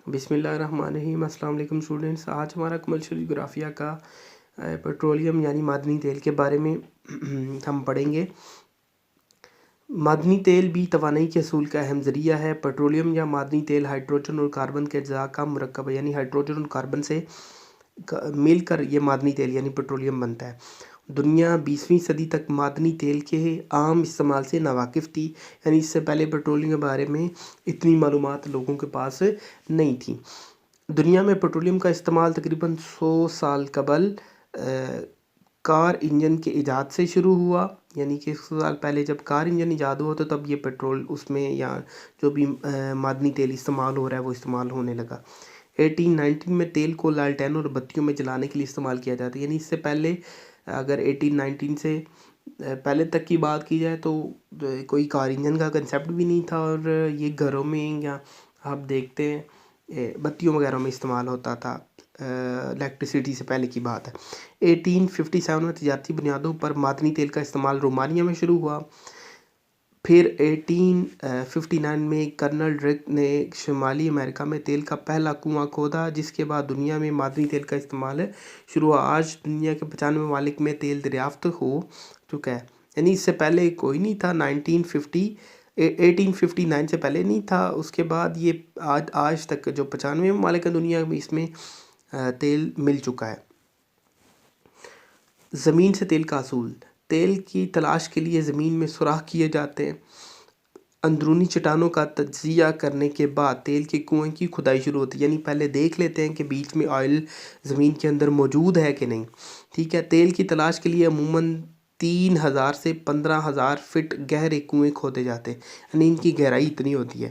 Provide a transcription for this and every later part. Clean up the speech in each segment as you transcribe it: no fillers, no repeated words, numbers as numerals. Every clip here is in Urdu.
بسم اللہ الرحمن الرحیم۔ السلام علیکم اسٹوڈنٹس، آج ہمارا کمرشل جغرافیہ کا پیٹرولیم یعنی معدنی تیل کے بارے میں ہم پڑھیں گے۔ معدنی تیل بھی توانائی کے حصول کا اہم ذریعہ ہے۔ پیٹرولیم یا معدنی تیل ہائیڈروجن اور کاربن کے اجزاء کا مرکب ہے، یعنی ہائیڈروجن اور کاربن سے مل کر یہ معدنی تیل یعنی پیٹرولیم بنتا ہے۔ دنیا 20ویں صدی تک معدنی تیل کے عام استعمال سے ناواقف تھی، یعنی اس سے پہلے پیٹرولیم کے بارے میں اتنی معلومات لوگوں کے پاس نہیں تھی۔ دنیا میں پیٹرولیم کا استعمال تقریباً 100 سال قبل کار انجن کے ایجاد سے شروع ہوا، یعنی کہ 100 سال پہلے جب کار انجن ایجاد ہوا تو تب یہ پیٹرول اس میں یا جو بھی معدنی تیل استعمال ہو رہا ہے وہ استعمال ہونے لگا۔ 1819 میں تیل کو لالٹینوں اور بتیوں میں جلانے کے لیے استعمال کیا جاتا ہے، یعنی اس سے پہلے اگر 1819 سے پہلے تک کی بات کی جائے تو کوئی کار انجن کا کنسیپٹ بھی نہیں تھا، اور یہ گھروں میں یا آپ دیکھتے ہیں بتیوں وغیرہ میں استعمال ہوتا تھا، الیکٹریسٹی سے پہلے کی بات ہے۔ 1857 میں تجارتی بنیادوں پر معدنی تیل کا استعمال رومانیہ میں شروع ہوا۔ پھر 1859 میں کرنل ڈریک نے شمالی امریکہ میں تیل کا پہلا کنواں کھودا، جس کے بعد دنیا میں معدنی تیل کا استعمال شروع ہوا۔ آج دنیا کے 95 ممالک میں تیل دریافت ہو چکا ہے، یعنی اس سے پہلے کوئی نہیں تھا۔ 1859 سے پہلے نہیں تھا، اس کے بعد یہ آج تک جو 95 ممالک ہیں دنیا میں اس میں تیل مل چکا ہے۔ زمین سے تیل کا حصول۔ تیل کی تلاش کے لیے زمین میں سوراخ کیے جاتے ہیں۔ اندرونی چٹانوں کا تجزیہ کرنے کے بعد تیل کے کنویں کی کھدائی شروع ہوتی ہے، یعنی پہلے دیکھ لیتے ہیں کہ بیچ میں آئل زمین کے اندر موجود ہے کہ نہیں، ٹھیک ہے۔ تیل کی تلاش کے لیے عموماً 3000 سے 15000 فٹ گہرے کنویں کھودے جاتے ہیں، یعنی ان کی گہرائی اتنی ہوتی ہے۔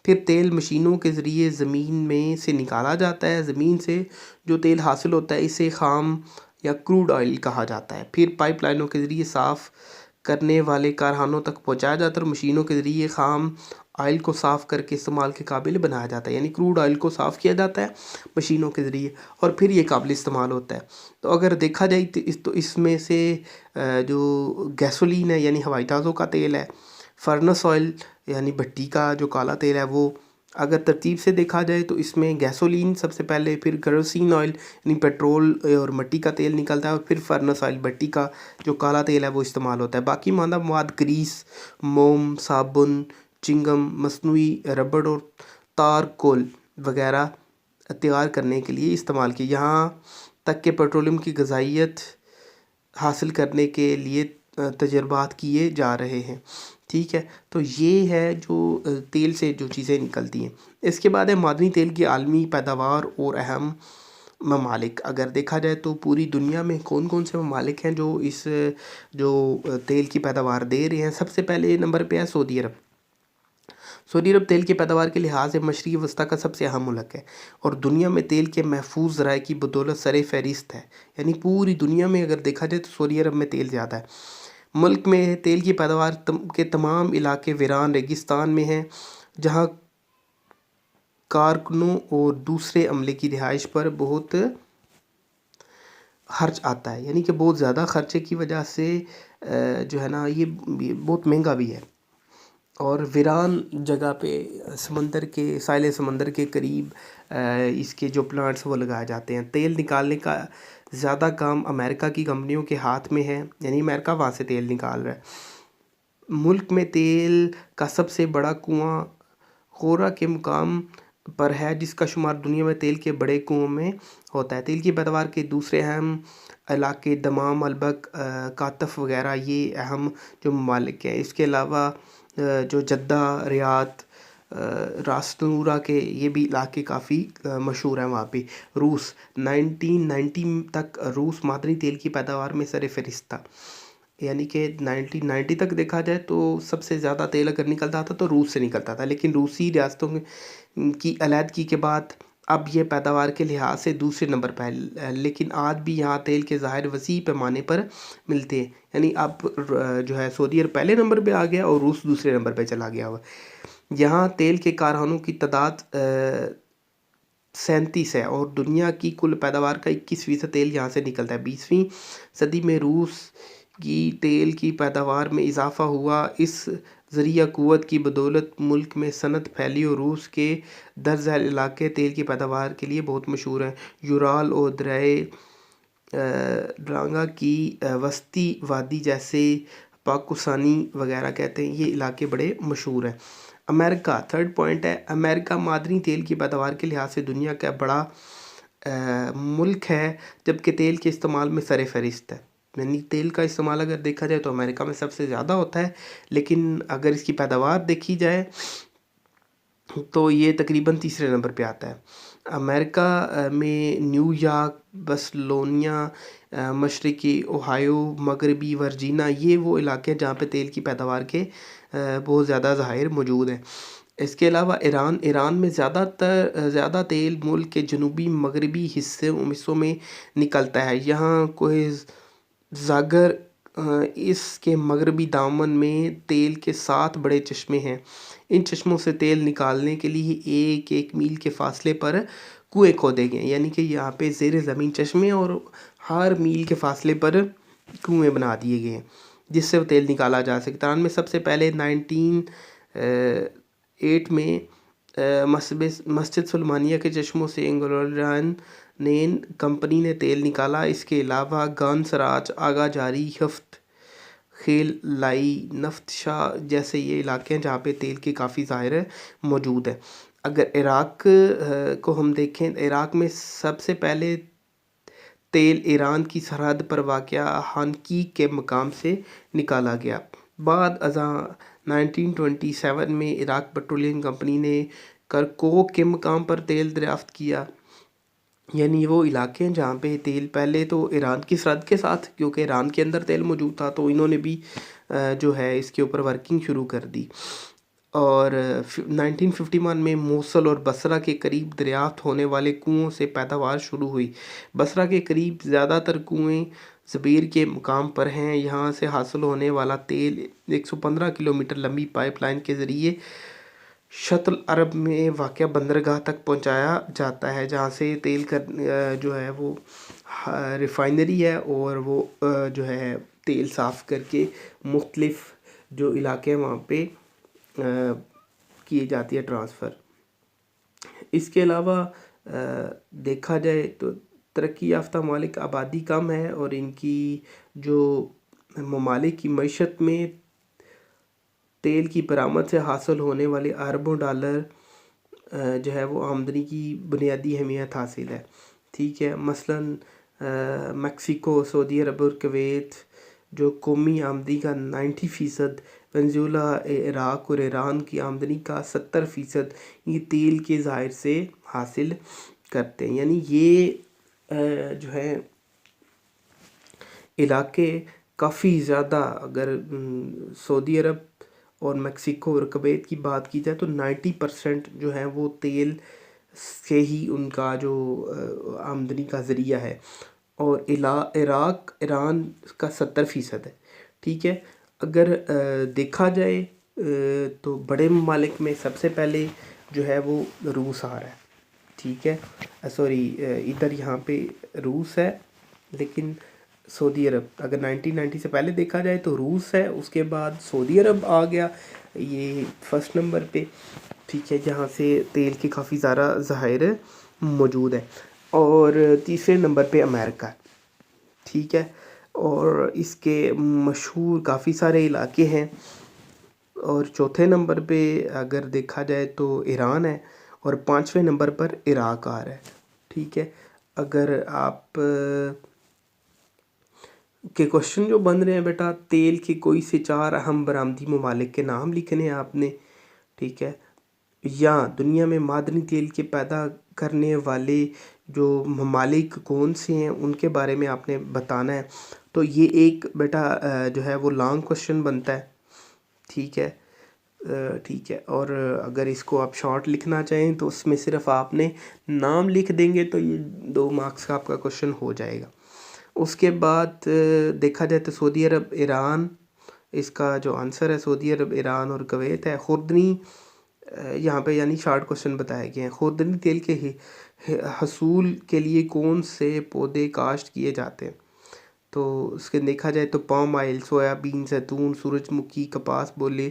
پھر تیل مشینوں کے ذریعے زمین میں سے نکالا جاتا ہے۔ زمین سے جو تیل حاصل ہوتا ہے اسے خام یا کروڈ آئل کہا جاتا ہے۔ پھر پائپ لائنوں کے ذریعے صاف کرنے والے کارخانوں تک پہنچایا جاتا ہے، اور مشینوں کے ذریعے خام آئل کو صاف کر کے استعمال کے قابل بنایا جاتا ہے، یعنی کروڈ آئل کو صاف کیا جاتا ہے مشینوں کے ذریعے، اور پھر یہ قابل استعمال ہوتا ہے۔ تو اگر دیکھا جائے تو اس میں سے جو گیسولین ہے یعنی ہوائی جہازوں کا تیل ہے، فرنس آئل یعنی بھٹی کا جو کالا تیل ہے، وہ اگر ترتیب سے دیکھا جائے تو اس میں گیسولین سب سے پہلے، پھر کیروسین آئل یعنی پیٹرول اور مٹی کا تیل نکلتا ہے، اور پھر فرنس آئل بھٹی کا جو کالا تیل ہے وہ استعمال ہوتا ہے۔ باقی مادہ مواد گریس، موم، صابن، چنگم، مصنوعی ربڑ اور تارکول وغیرہ تیار کرنے کے لیے استعمال کی، یہاں تک کہ پیٹرولیم کی غذائیت حاصل کرنے کے لیے تجربات کیے جا رہے ہیں، ٹھیک ہے۔ تو یہ ہے جو تیل سے جو چیزیں نکلتی ہیں۔ اس کے بعد ہے معدنی تیل کی عالمی پیداوار اور اہم ممالک۔ اگر دیکھا جائے تو پوری دنیا میں کون کون سے ممالک ہیں جو اس جو تیل کی پیداوار دے رہے ہیں۔ سب سے پہلے نمبر پہ ہے سعودی عرب۔ سعودی عرب تیل کی پیداوار کے لحاظ سے مشرقی وسطیٰ کا سب سے اہم ملک ہے، اور دنیا میں تیل کے محفوظ ذرائع کی بدولت سر فہرست ہے، یعنی پوری دنیا میں اگر دیکھا جائے تو سعودی عرب میں تیل زیادہ ہے۔ ملک میں تیل کی پیداوار کے تمام علاقے ویران ریگستان میں ہیں، جہاں کارکنوں اور دوسرے عملے کی رہائش پر بہت خرچ آتا ہے، یعنی کہ بہت زیادہ خرچے کی وجہ سے جو ہے نا یہ بہت مہنگا بھی ہے، اور ویران جگہ پہ سمندر کے ساحل سمندر کے قریب اس کے جو پلانٹس وہ لگائے جاتے ہیں۔ تیل نکالنے کا زیادہ کام امریکہ کی کمپنیوں کے ہاتھ میں ہے، یعنی امریکہ وہاں سے تیل نکال رہا ہے۔ ملک میں تیل کا سب سے بڑا کنواں خورا کے مقام پر ہے، جس کا شمار دنیا میں تیل کے بڑے کنووں میں ہوتا ہے۔ تیل کی پیداوار کے دوسرے اہم علاقے دمام، البک، قاطف وغیرہ یہ اہم جو ممالک ہیں۔ اس کے علاوہ جو جدہ، ریاض، راس نورا کے یہ بھی علاقے کافی مشہور ہیں۔ وہاں پہ روس 1990 تک روس معدنی تیل کی پیداوار میں سر فہرست تھا، یعنی کہ 1990 تک دیکھا جائے تو سب سے زیادہ تیل اگر نکلتا تھا تو روس سے نکلتا تھا، لیکن روسی ریاستوں کی علیحدگی کے بعد اب یہ پیداوار کے لحاظ سے دوسرے نمبر پہ ہے، لیکن آج بھی یہاں تیل کے ظاہر وسیع پیمانے پر ملتے ہیں، یعنی اب جو ہے سعودی عرب پہلے نمبر پہ آ گیا اور روس دوسرے نمبر پہ چلا گیا ہوا۔ یہاں تیل کے کارخانوں کی تعداد 37 ہے، اور دنیا کی کل پیداوار کا 21% تیل یہاں سے نکلتا ہے۔ 20ویں صدی میں روس کی تیل کی پیداوار میں اضافہ ہوا۔ اس ذریعہ قوت کی بدولت ملک میں صنعت پھیلی اور روس کے درج ذیل علاقے تیل کی پیداوار کے لیے بہت مشہور ہیں۔ یورال اور دریائے ڈرانگا کی وسطی وادی جیسے پاکستانی وغیرہ کہتے ہیں، یہ علاقے بڑے مشہور ہیں۔ امریکہ تھرڈ پوائنٹ ہے، امریکہ معدنی تیل کی پیداوار کے لحاظ سے دنیا کا بڑا ملک ہے، جبکہ تیل کے استعمال میں سر فہرست ہے۔ یعنی تیل کا استعمال اگر دیکھا جائے تو امریکہ میں سب سے زیادہ ہوتا ہے، لیکن اگر اس کی پیداوار دیکھی جائے تو یہ تقریباً تیسرے نمبر پہ آتا ہے۔ امریکہ میں نیو یارک، بسلونیا، مشرقی اوہایو، مغربی ورجینیا، یہ وہ علاقے ہیں جہاں پہ تیل کی پیداوار کے بہت زیادہ ذخائر موجود ہیں۔ اس کے علاوہ ایران میں زیادہ تیل ملک کے جنوبی مغربی حصوں میں نکلتا ہے۔ یہاں کوہ زاگر اس کے مغربی دامن میں تیل کے 7 بڑے چشمے ہیں۔ ان چشموں سے تیل نکالنے کے لیے ایک میل کے فاصلے پر کنویں کھودے گئے، یعنی کہ یہاں پہ زیر زمین چشمے اور ہر میل کے فاصلے پر کنویں بنا دیے گئے ہیں جس سے وہ تیل نکالا جا سکتا ہے۔ میں سب سے پہلے 1908 میں مسجد سلیمانیہ کے چشموں سے انگلو نین کمپنی نے تیل نکالا۔ اس کے علاوہ گان سراج، آگا جاری، ہفت خیل، لائی، نفت شاہ جیسے یہ علاقے ہیں جہاں پہ تیل کی کافی ذخائر موجود ہے۔ اگر عراق کو ہم دیکھیں، عراق میں سب سے پہلے تیل ایران کی سرحد پر واقع ہانکیک کے مقام سے نکالا گیا۔ بعد ازاں 1927 میں عراق پیٹرولیم کمپنی نے کرکوک کے مقام پر تیل دریافت کیا۔ یعنی وہ علاقے ہیں جہاں پہ تیل پہلے تو ایران کی سرحد کے ساتھ، کیونکہ ایران کے اندر تیل موجود تھا تو انہوں نے بھی جو ہے اس کے اوپر ورکنگ شروع کر دی۔ اور 1951 میں موصل اور بصرہ کے قریب دریافت ہونے والے کنوؤں سے پیداوار شروع ہوئی۔ بصرہ کے قریب زیادہ تر کنویں زبیر کے مقام پر ہیں۔ یہاں سے حاصل ہونے والا تیل 115 کلومیٹر لمبی پائپ لائن کے ذریعے شط العرب میں واقع بندرگاہ تک پہنچایا جاتا ہے، جہاں سے تیل کا جو ہے وہ ریفائنری ہے اور وہ جو ہے تیل صاف کر کے مختلف جو علاقے ہیں وہاں پہ کیے جاتی ہے ٹرانسفر۔ اس کے علاوہ دیکھا جائے تو ترقی یافتہ ممالک آبادی کم ہے اور ان کی جو ممالک کی معیشت میں تیل کی برآمد سے حاصل ہونے والے اربوں ڈالر جو ہے وہ آمدنی کی بنیادی اہمیت حاصل ہے۔ ٹھیک ہے، مثلاً میکسیکو، سعودی عرب اور کویت جو قومی آمدنی کا 90%، وینزویلا، عراق اور ایران کی آمدنی کا 70% یہ تیل کے ذخائر سے حاصل کرتے ہیں۔ یعنی یہ جو ہے علاقے کافی زیادہ، اگر سعودی عرب اور میکسیکو اور کویت کی بات کی جائے تو 90% جو ہے وہ تیل سے ہی ان کا جو آمدنی کا ذریعہ ہے، اور عراق، ایران کا 70% ہے۔ ٹھیک ہے، اگر دیکھا جائے تو بڑے ممالک میں سب سے پہلے جو ہے وہ روس آ رہا ہے۔ ٹھیک ہے، ادھر یہاں پہ روس ہے، لیکن سعودی عرب اگر 1990 سے پہلے دیکھا جائے تو روس ہے، اس کے بعد سعودی عرب آ گیا یہ فرسٹ نمبر پہ۔ ٹھیک ہے، جہاں سے تیل کے کافی زیادہ ذخائر موجود ہے، اور تیسرے نمبر پہ امریکہ۔ ٹھیک ہے، اور اس کے مشہور کافی سارے علاقے ہیں، اور چوتھے نمبر پہ اگر دیکھا جائے تو ایران ہے، اور 5ویں نمبر پر عراق آ رہا ہے۔ ٹھیک ہے، اگر آپ کے کوشچن جو بن رہے ہیں بیٹا، تیل کے کوئی سے 4 اہم برآمدی ممالک کے نام لکھنے ہیں آپ نے۔ ٹھیک ہے، یا دنیا میں معدنی تیل کے پیدا کرنے والے جو ممالک کون سے ہیں ان کے بارے میں آپ نے بتانا ہے۔ تو یہ ایک بیٹا جو ہے وہ لانگ کوشچن بنتا ہے۔ ٹھیک ہے، ٹھیک ہے، اور اگر اس کو آپ شارٹ لکھنا چاہیں تو اس میں صرف آپ نے نام لکھ دیں گے تو یہ 2 مارکس کا آپ کا کوشچن ہو جائے گا۔ اس کے بعد دیکھا جائے تو سعودی عرب، ایران، اس کا جو آنسر ہے سعودی عرب، ایران اور کویت ہے۔ خوردنی یہاں پہ یعنی شارٹ کوشچن بتائے گئے ہیں۔ خوردنی تیل کے حصول کے لیے کون سے پودے کاشت کیے جاتے ہیں؟ تو اس کے دیکھا جائے تو پام آئل، سویا بین، زیتون، سورج مکھی، کپاس، بولے،